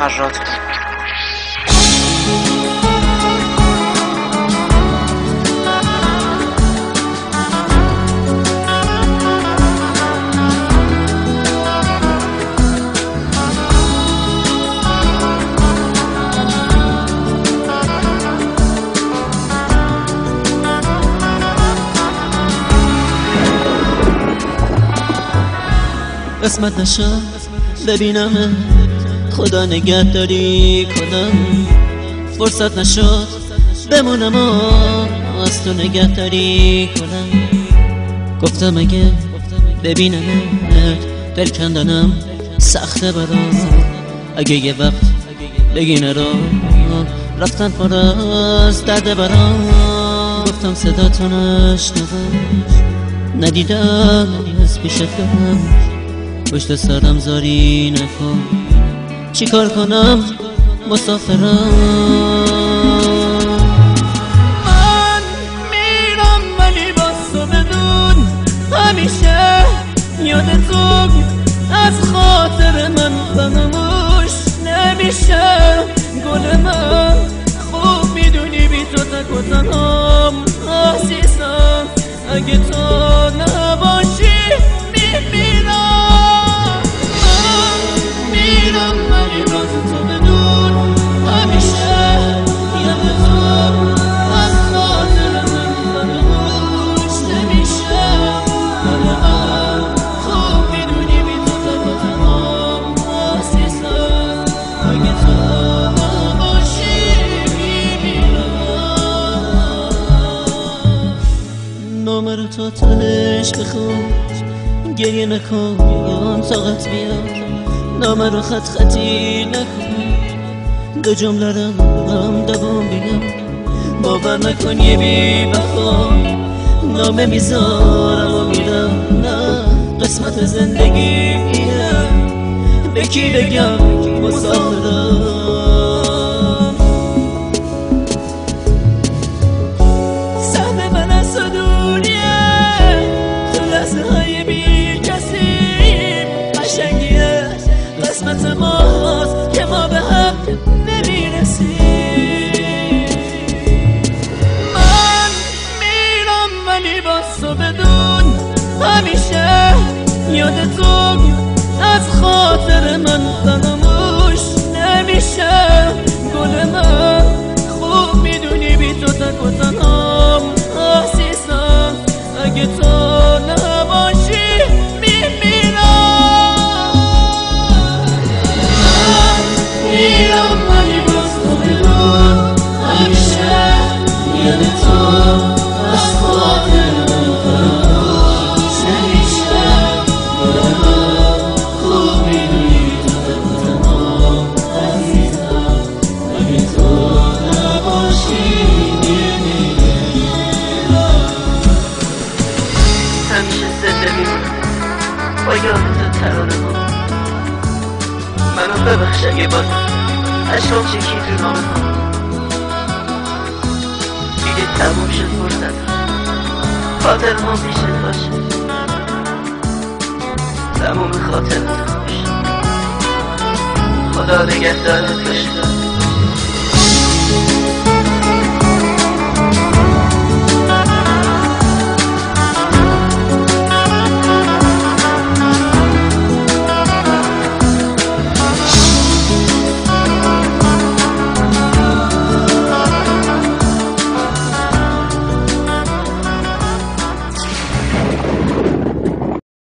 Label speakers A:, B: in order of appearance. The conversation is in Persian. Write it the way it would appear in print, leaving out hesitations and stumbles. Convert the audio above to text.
A: فراد.
B: قسمت نشد ببینم خدا نگهداری کنم، فرصت نشد بمونم و از تو نگهداری کنم. گفتم اگه ببینمت دل کندنم سخته برام، اگه یه وقت بگی نرو رفتن پر از درد برام. گفتم صدا تو نشنوم ندیدم از پیشت برم، پشت سرم زاری نکن چی کار کنم مسافرم.
C: من میرم ولی باز تو بدون همیشه یادتون از خاطر من فراموش نمیشه. گل من خوب میدونی بی تو تک و تنهام عزیزم، اگه تو نباشی میمیرم.
B: نامه رو تو تهش بخون، گریه نکن طاقت بیاد، نامه رو خط خطی نکن، دو جمله رو دوام بگم، باور نکن یه بی وفا. نامه میذارم و میرم، نه قسمت زندگی اینه، به کی بگم مسافرم.
C: قسمت ماست که ما به هم نمیرسیم. من میرم ولی باز تو بدون همیشه یادتون از خاطر من فراموش نمیشه. گل من خوب میدونی بی تو تک و تنهام عزیزم، اگه تو نباشی میرم ولی باز تو بدون همیشه یادتون از خاطر من فراموش نمیشه. گل من خوب میدونی تو تک و تنهام عزیزم، اگه تو نباشی میمیرم.
A: همیشه زنده میمونم با یادت ترانه ها. منو ببخش اگه باز عشقم چکی تو نامه ها. دیگه تموم شد فرصت، خاطر ما پیشت باشه، تموم خاطرت باشه. خدا نگهدارت باشه.